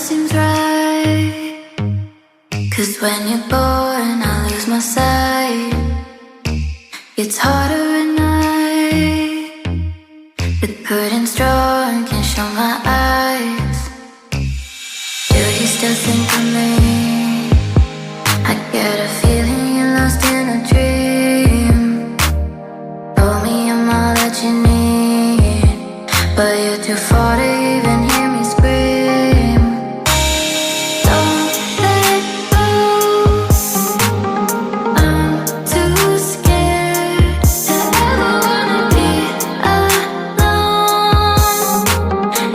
seems right. 'Cause when you're born, I lose my sight. It's harder at night. The curtain's drawn, can't show my eyes. Do you still think of me? I get a feeling you're lost in a dream. Told me I'm all that you need, but you're too far to even hear me scream. Don't let go, I'm too scared to ever wanna be alone.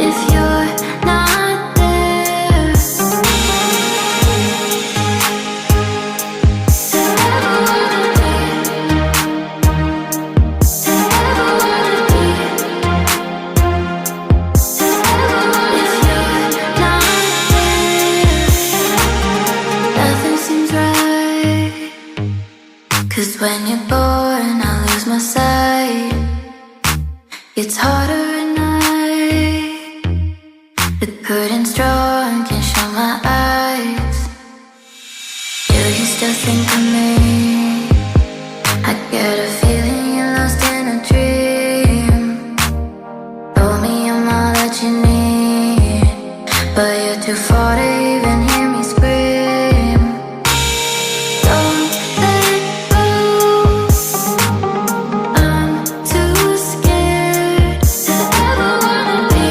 If you're not there, to ever wanna be, to ever wanna be, to ever, if you're not there, nothing seems right. 'Cause when you're born, I lose my sight. It's harder at night. The curtain's drawn, can't show my eyes. Do you still think of me? I get a feeling you're lost in a dream. Told me I'm all that you need, but you're too far to even hear me scream. Don't let go, I'm too scared to ever wanna be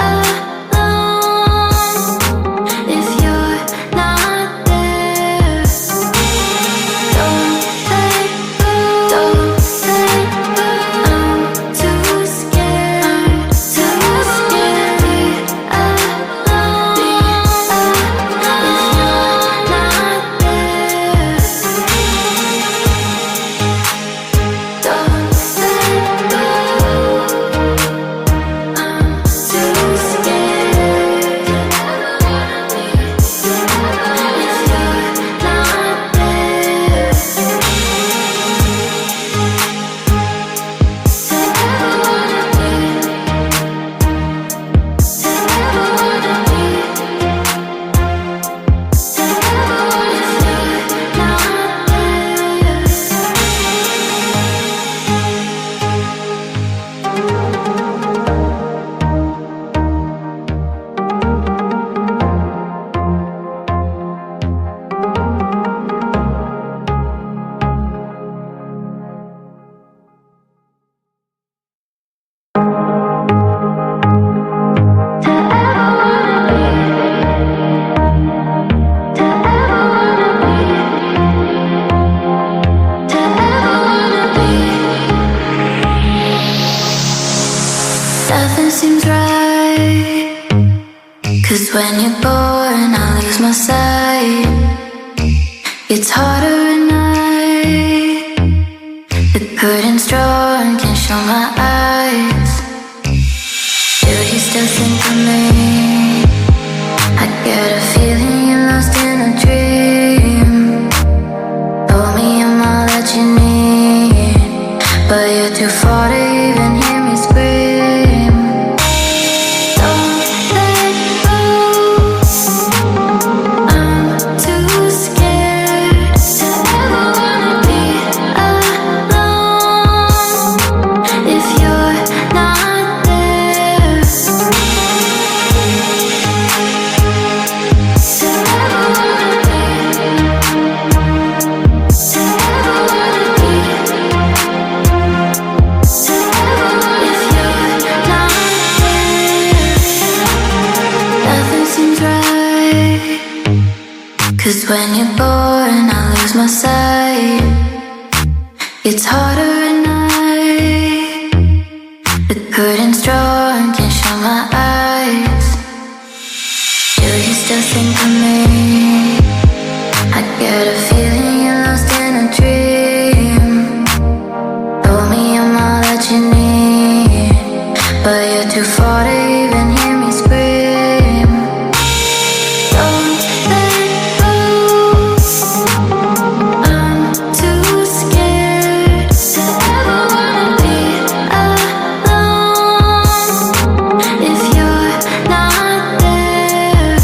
alone. If you're not there, don't let go, don't let go. I'm too scared to be alone. If you're not there, don't let go. I'm too scared to ever wanna be. If you're not there, to ever wanna be, to ever wanna be, to ever, if you're not there. To ever wanna be, to ever wanna be, to ever wanna be. Nothing seems right. 'Cause when you're born, I lose my sight. It's harder at night. The curtain's drawn, can't show my eyes. Do you still think of me? I get a feeling you're lost in a dream. Told me I'm all that you need, but you're too far to even hear me scream. Don't let go, I'm too scared to ever wanna be alone. If you're not there, to ever wanna be, to ever wanna be, to ever, if you're not there, nothing seems right. 'Cause when you're born, I lose my sight. It's harder at night. The curtain's drawn, can't show my eyes. Do you still think of me? I get a feeling you're lost in a dream. Told me I'm all that you need, but you're too far to even hear me scream. Don't let go, I'm too scared to ever wanna be alone. If you're not there,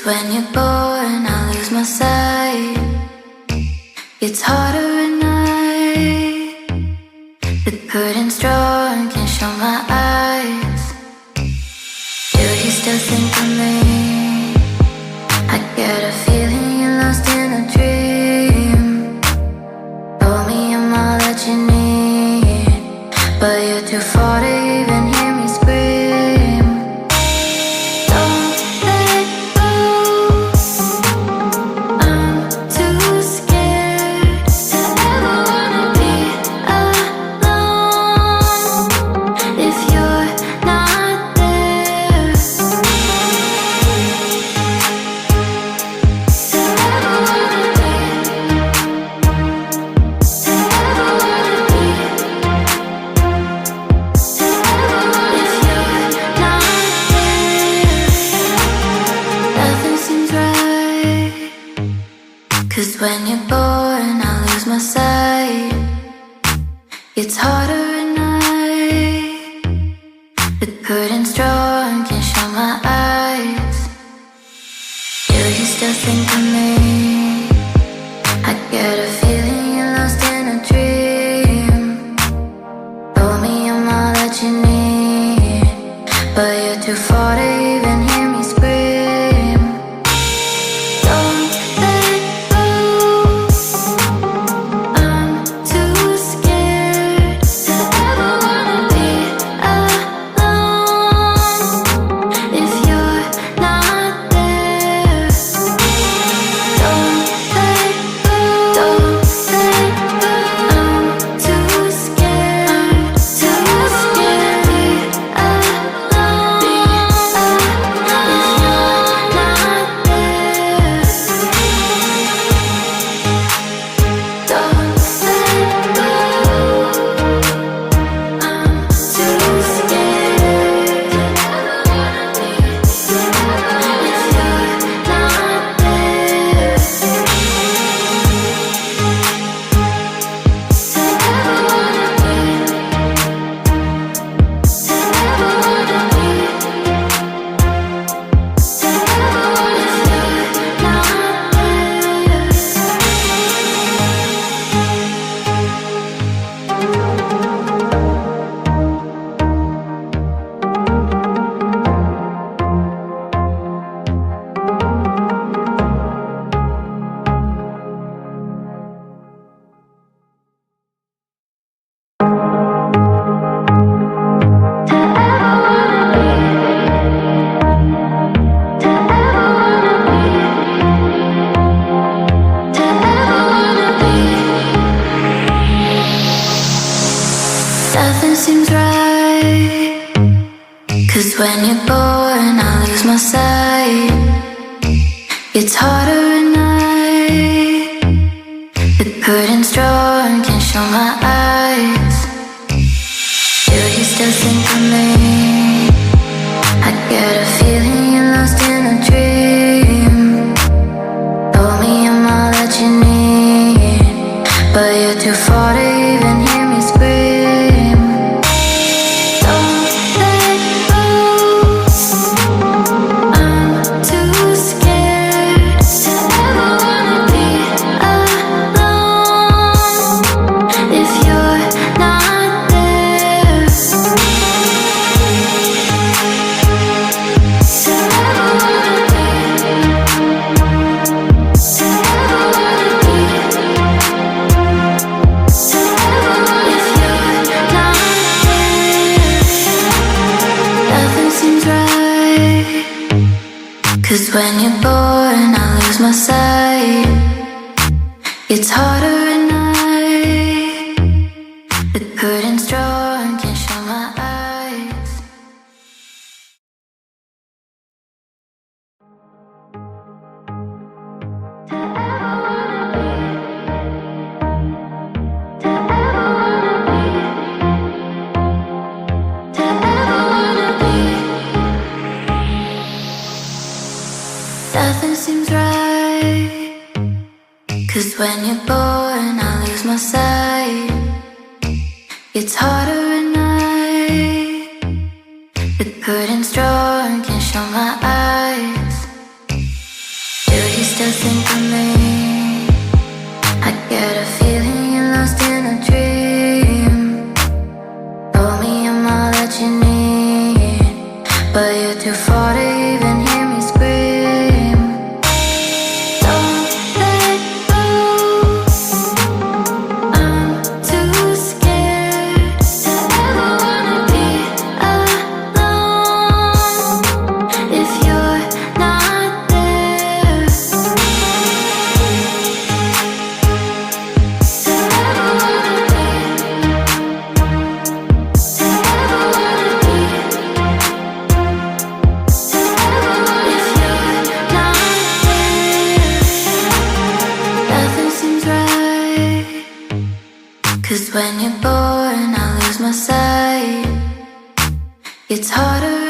'Cause when you're bored, I lose my sight. It's harder at night. The curtain's drawn, can't show my eyes. Do you still think of me? I get a feeling you're lost in a dream. Told me I'm all that you need, but you're too far to even hear me scream. Don't let go, I'm too scared to ever wanna be alone. If you're not there, to ever wanna be, to ever wanna be, to ever, if you're not there, nothing seems right. 'Cause when you're bored, I lose my sight. It's harder at night. The curtain's drawn, can't show my eyes. Do you still think of me? I get a feeling you're lost in a dream. Told me I'm all that you need, but you're too far to even hear me scream. Don't let go, I'm too scared to ever wanna be alone. If you're not there, don't let go, don't let go. I'm too scared to be alone. If you're not there, don't let go. I'm too scared to ever wanna be. If you're not there, to ever wanna be, to ever wanna be, to ever, if you're not there. To ever wanna be, to ever wanna be, to ever wanna be. Nothing seems right. 'Cause when you're bored, I lose my sight. It's harder at night. The curtain's drawn, can't show my eyes. Do you still think of me? I get a feeling you're lost in a dream. Told me I'm all that you need, but you're too far to even hear me scream. Don't let go, I'm too scared to ever wanna be alone. If you're not there, to ever wanna be, to ever wanna be, to ever, if you're not there, nothing seems right. 'Cause when you're bored, I lose my sight. It's harder at night. The curtain's drawn, can't show my eyes. To ever wanna be, to ever wanna be, to ever wanna be. Nothing seems right. 'Cause when you're bored, I lose my sight. It's harder at night. The curtain's drawn, can't show my eyes. still think of me? I get a feeling you're lost in a dream. Told me I'm all that you need, but you're too far to even hear me scream. Don't let go, I'm too scared to ever wanna be alone if you're not there. To ever wanna be, to ever wanna be, to ever if you're not there. Nothing seems right, 'cause when you're gone I lose my sight. It's harder